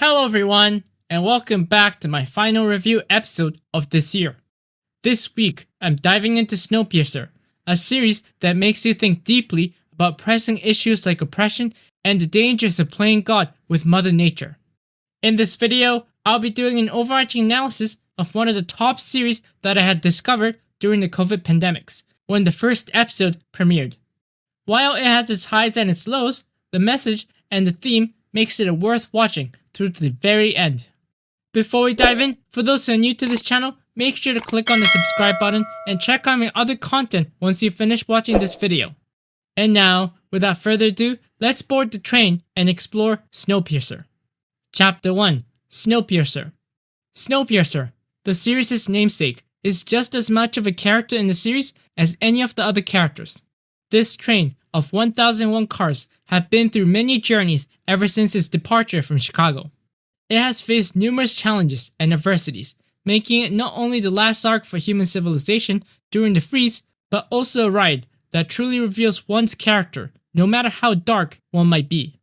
Hello everyone, and welcome back to my final review episode of this year. This week, I'm diving into Snowpiercer, a series that makes you think deeply about pressing issues like oppression and the dangers of playing God with Mother Nature. In this video, I'll be doing an overarching analysis of one of the top series that I had discovered during the COVID pandemics, when the first episode premiered. While it has its highs and its lows, the message and the theme makes it worth watching through to the very end. Before we dive in, for those who are new to this channel, make sure to click on the subscribe button and check out my other content once you finish watching this video. And now, without further ado, let's board the train and explore Snowpiercer. Chapter 1. Snowpiercer. Snowpiercer, the series' namesake, is just as much of a character in the series as any of the other characters. This train of 1001 cars have been through many journeys ever since its departure from Chicago. It has faced numerous challenges and adversities, making it not only the last arc for human civilization during the freeze, but also a ride that truly reveals one's character, no matter how dark one might be.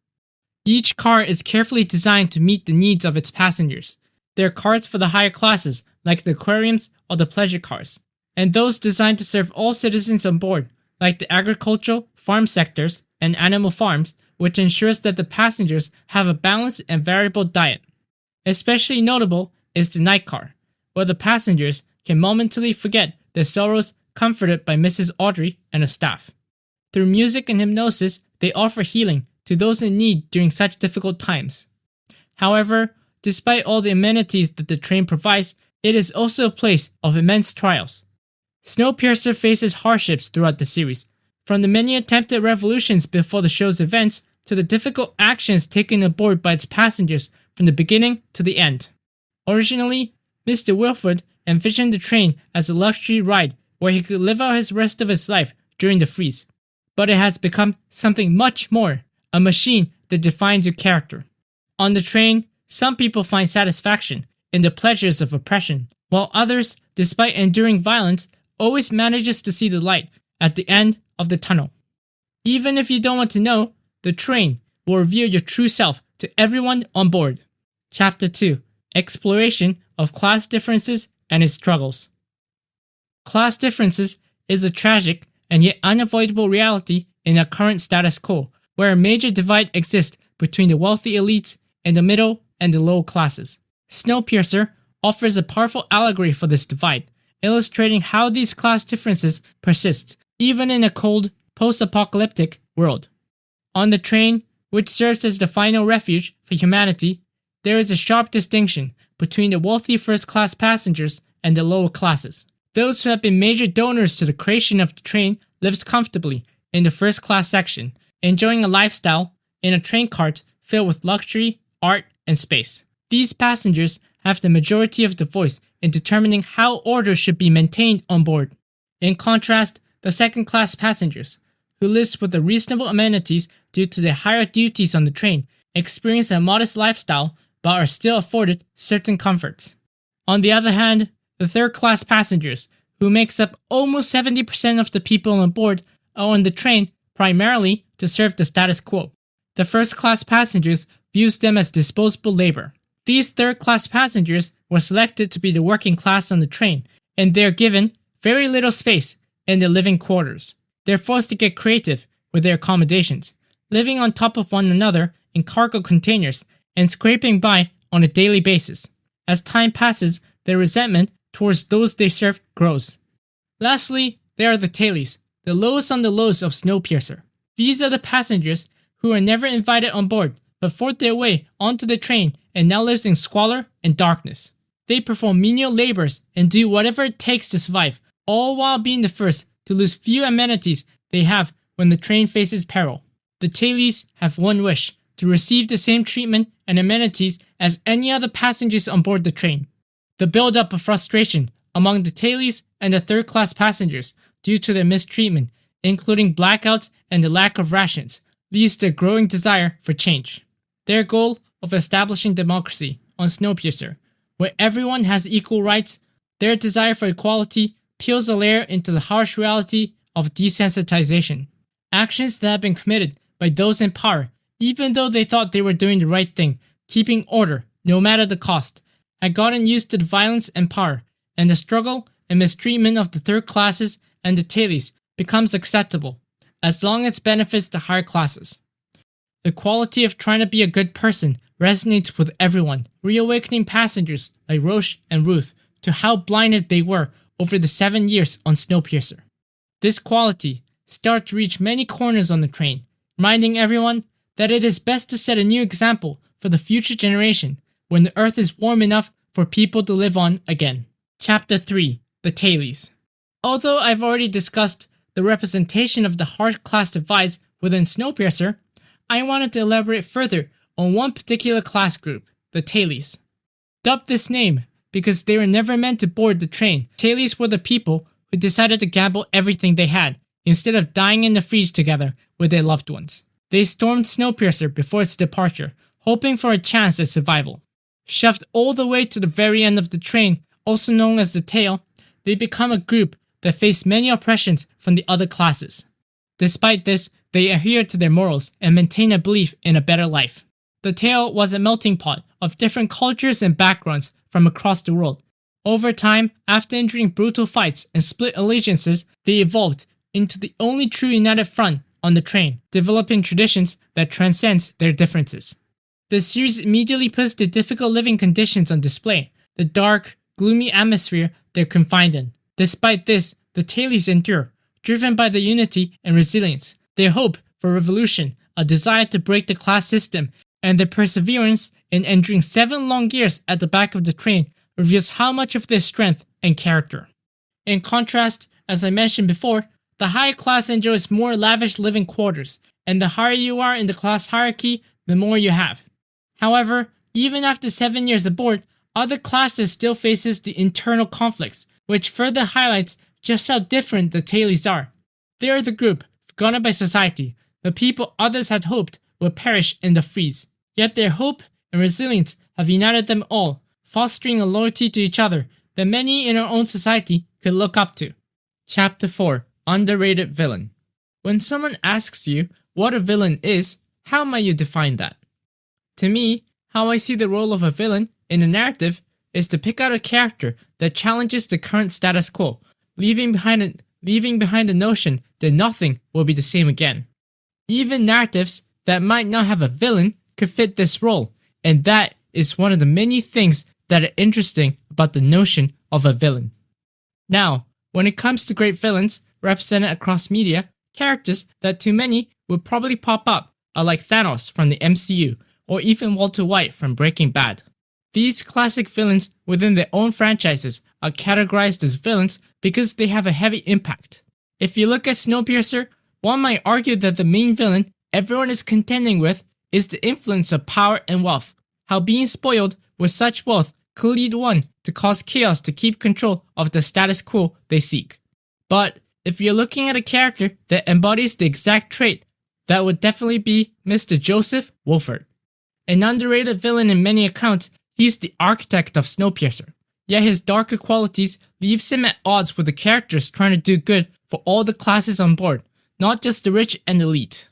Each car is carefully designed to meet the needs of its passengers. There are cars for the higher classes, like the aquariums or the pleasure cars, and those designed to serve all citizens on board, like the agricultural, farm sectors, and animal farms, which ensures that the passengers have a balanced and variable diet. Especially notable is the night car, where the passengers can momentarily forget their sorrows comforted by Mrs. Audrey and her staff. Through music and hypnosis, they offer healing to those in need during such difficult times. However, despite all the amenities that the train provides, it is also a place of immense trials. Snowpiercer faces hardships throughout the series, from the many attempted revolutions before the show's events to the difficult actions taken aboard by its passengers from the beginning to the end. Originally, Mr. Wilford envisioned the train as a luxury ride where he could live out his rest of his life during the freeze, but it has become something much more, a machine that defines your character. On the train, some people find satisfaction in the pleasures of oppression, while others, despite enduring violence, always manages to see the light at the end of the tunnel. Even if you don't want to know, the train will reveal your true self to everyone on board. Chapter 2. Exploration of class differences and its struggles. Class differences is a tragic and yet unavoidable reality in our current status quo, where a major divide exists between the wealthy elites and the middle and the low classes. Snowpiercer offers a powerful allegory for this divide, illustrating how these class differences persist even in a cold, post-apocalyptic world. On the train, which serves as the final refuge for humanity, there is a sharp distinction between the wealthy first-class passengers and the lower classes. Those who have been major donors to the creation of the train lives comfortably in the first-class section, enjoying a lifestyle in a train cart filled with luxury, art, and space. These passengers have the majority of the voice in determining how order should be maintained on board. In contrast, the second-class passengers, who live with the reasonable amenities due to their higher duties on the train, experience a modest lifestyle but are still afforded certain comforts. On the other hand, the third-class passengers, who makes up almost 70% of the people on board, are on the train primarily to serve the status quo. The first-class passengers views them as disposable labor. These third-class passengers were selected to be the working class on the train, and they are given very little space in their living quarters. They're forced to get creative with their accommodations, living on top of one another in cargo containers and scraping by on a daily basis. As time passes, their resentment towards those they serve grows. Lastly, there are the tailies, the lowest on the lows of Snowpiercer. These are the passengers who are never invited on board, but forced their way onto the train and now lives in squalor and darkness. They perform menial labors and do whatever it takes to survive, all while being the first to lose few amenities they have when the train faces peril. The tailies have one wish: to receive the same treatment and amenities as any other passengers on board the train. The buildup of frustration among the tailies and the third-class passengers due to their mistreatment, including blackouts and the lack of rations, leads to a growing desire for change. Their goal of establishing democracy on Snowpiercer, where everyone has equal rights, their desire for equality peels a layer into the harsh reality of desensitization. Actions that have been committed by those in power, even though they thought they were doing the right thing, keeping order, no matter the cost, had gotten used to the violence and power, and the struggle and mistreatment of the third classes and the tailies becomes acceptable, as long as it benefits the higher classes. The quality of trying to be a good person resonates with everyone, reawakening passengers like Roche and Ruth to how blinded they were over the 7 years on Snowpiercer. This quality starts to reach many corners on the train, reminding everyone that it is best to set a new example for the future generation when the Earth is warm enough for people to live on again. Chapter 3. The tailies. Although I've already discussed the representation of the hard class divides within Snowpiercer, I wanted to elaborate further on one particular class group, the tailies. Dubbed this name because they were never meant to board the train, tailies were the people who decided to gamble everything they had instead of dying in the freeze together with their loved ones. They stormed Snowpiercer before its departure, hoping for a chance at survival. Shoved all the way to the very end of the train, also known as the tail, they become a group that faced many oppressions from the other classes. Despite this, they adhere to their morals and maintain a belief in a better life. The tail was a melting pot of different cultures and backgrounds from across the world. Over time, after enduring brutal fights and split allegiances, they evolved into the only true united front on the train, developing traditions that transcend their differences. The series immediately puts the difficult living conditions on display, the dark, gloomy atmosphere they're confined in. Despite this, the tailies endure, driven by the unity and resilience, their hope for revolution, a desire to break the class system, and their perseverance in enduring 7 long years at the back of the train reveals how much of their strength and character. In contrast, as I mentioned before, the higher class enjoys more lavish living quarters, and the higher you are in the class hierarchy, the more you have. However, even after 7 years aboard, other classes still faces the internal conflicts, which further highlights just how different the tailies are. They are the group, forgotten by society, the people others had hoped would perish in the freeze. Yet their hope and resilience have united them all, fostering a loyalty to each other that many in our own society could look up to. Chapter 4. Underrated Villain. When someone asks you what a villain is, how might you define that? To me, how I see the role of a villain in a narrative is to pick out a character that challenges the current status quo, leaving behind the notion that nothing will be the same again. Even narratives that might not have a villain could fit this role, and that is one of the many things that are interesting about the notion of a villain. Now, when it comes to great villains represented across media, characters that to many would probably pop up are like Thanos from the MCU, or even Walter White from Breaking Bad. These classic villains within their own franchises are categorized as villains because they have a heavy impact. If you look at Snowpiercer, one might argue that the main villain everyone is contending with is the influence of power and wealth, how being spoiled with such wealth could lead one to cause chaos to keep control of the status quo they seek. But if you're looking at a character that embodies the exact trait, that would definitely be Mr. Joseph Wolford. An underrated villain in many accounts, he's the architect of Snowpiercer, yet his darker qualities leaves him at odds with the characters trying to do good for all the classes on board, not just the rich and elite.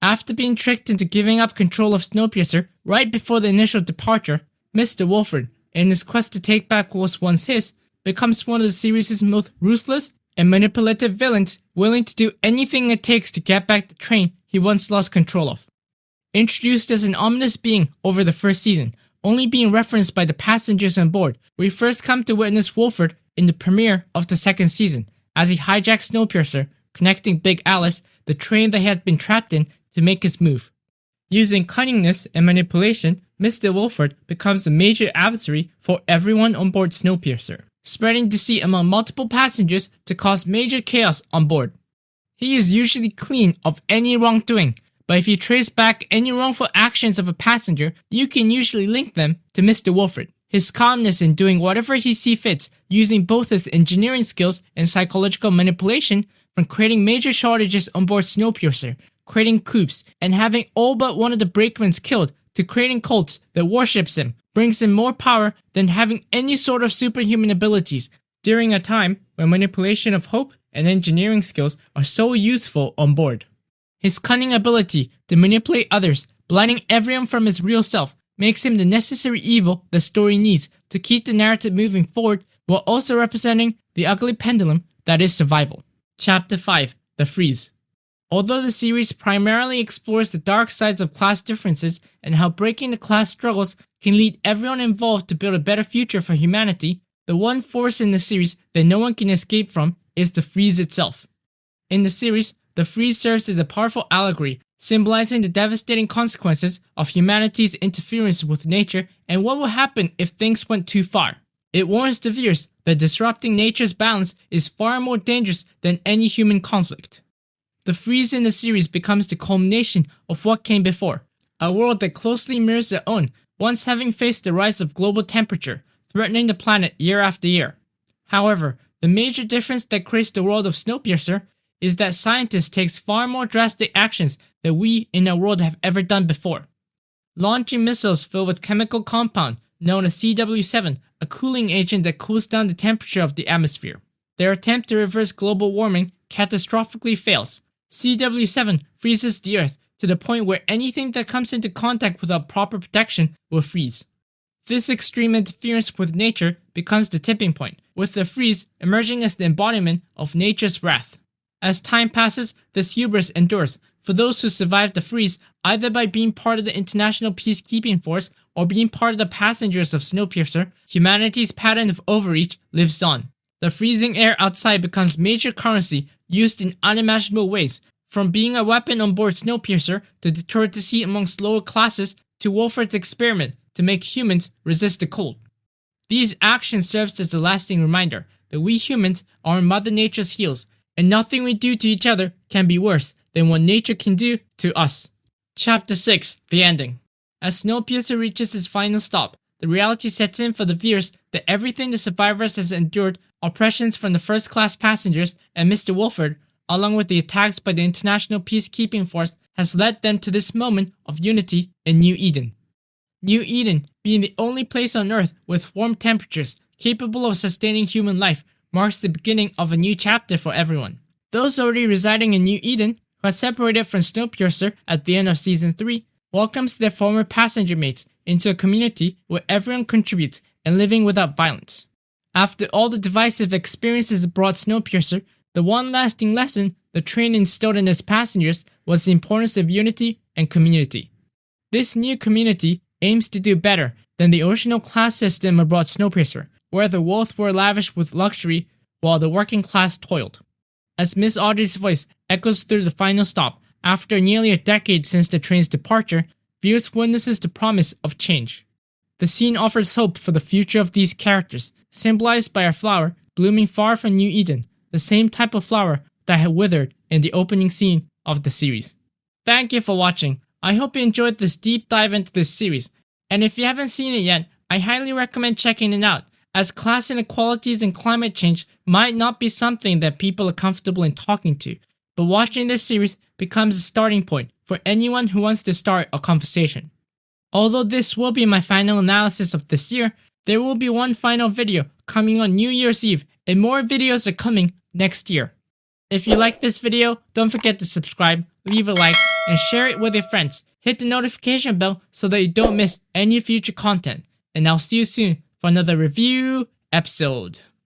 After being tricked into giving up control of Snowpiercer right before the initial departure, Mr. Wolford, in his quest to take back what was once his, becomes one of the series' most ruthless and manipulative villains, willing to do anything it takes to get back the train he once lost control of. Introduced as an ominous being over the first season, only being referenced by the passengers on board, we first come to witness Wolford in the premiere of the second season, as he hijacks Snowpiercer, connecting Big Alice, the train that he had been trapped in, to make his move. Using cunningness and manipulation, Mr. Wolford becomes a major adversary for everyone on board Snowpiercer, spreading deceit among multiple passengers to cause major chaos on board. He is usually clean of any wrongdoing, but if you trace back any wrongful actions of a passenger, you can usually link them to Mr. Wolford. His calmness in doing whatever he sees fit, using both his engineering skills and psychological manipulation, from creating major shortages on board Snowpiercer, creating coups, and having all but one of the brakemen killed, to creating cults that worships him, brings him more power than having any sort of superhuman abilities, during a time when manipulation of hope and engineering skills are so useful on board. His cunning ability to manipulate others, blinding everyone from his real self, makes him the necessary evil the story needs to keep the narrative moving forward while also representing the ugly pendulum that is survival. Chapter 5: The Freeze. Although the series primarily explores the dark sides of class differences and how breaking the class struggles can lead everyone involved to build a better future for humanity, the one force in the series that no one can escape from is the freeze itself. In the series, the freeze serves as a powerful allegory, symbolizing the devastating consequences of humanity's interference with nature and what will happen if things went too far. It warns the viewers that disrupting nature's balance is far more dangerous than any human conflict. The freeze in the series becomes the culmination of what came before, a world that closely mirrors their own, once having faced the rise of global temperature, threatening the planet year after year. However, the major difference that creates the world of Snowpiercer is that scientists take far more drastic actions than we in our world have ever done before. Launching missiles filled with chemical compound known as CW7, a cooling agent that cools down the temperature of the atmosphere. Their attempt to reverse global warming catastrophically fails. CW7 freezes the Earth to the point where anything that comes into contact without proper protection will freeze. This extreme interference with nature becomes the tipping point, with the freeze emerging as the embodiment of nature's wrath. As time passes, this hubris endures for those who survive the freeze, either by being part of the international peacekeeping force or being part of the passengers of Snowpiercer. Humanity's pattern of overreach lives on. The freezing air outside becomes major currency used in unimaginable ways, from being a weapon on board Snowpiercer to deter deceit amongst lower classes to Wolford's experiment to make humans resist the cold. These actions serve as a lasting reminder that we humans are on Mother Nature's heels, and nothing we do to each other can be worse than what nature can do to us. Chapter 6: The Ending. As Snowpiercer reaches its final stop, the reality sets in for the viewers that everything the survivors has endured, oppressions from the first-class passengers and Mr. Wolford, along with the attacks by the International Peacekeeping Force, has led them to this moment of unity in New Eden. New Eden, being the only place on Earth with warm temperatures capable of sustaining human life, marks the beginning of a new chapter for everyone. Those already residing in New Eden, who are separated from Snowpiercer at the end of Season 3, welcomes their former passenger mates into a community where everyone contributes and living without violence. After all the divisive experiences brought Snowpiercer, the one lasting lesson the train instilled in its passengers was the importance of unity and community. This new community aims to do better than the original class system aboard Snowpiercer, where the wealth were lavished with luxury while the working class toiled. As Miss Audrey's voice echoes through the final stop, after nearly a decade since the train's departure, viewers witnesses the promise of change. The scene offers hope for the future of these characters, symbolized by a flower blooming far from New Eden, the same type of flower that had withered in the opening scene of the series. Thank you for watching. I hope you enjoyed this deep dive into this series, and if you haven't seen it yet, I highly recommend checking it out, as class inequalities and climate change might not be something that people are comfortable in talking to, but watching this series becomes a starting point for anyone who wants to start a conversation. Although this will be my final analysis of this year, there will be one final video coming on New Year's Eve, and more videos are coming next year. If you like this video, don't forget to subscribe, leave a like, and share it with your friends. Hit the notification bell so that you don't miss any future content. And I'll see you soon for another review episode.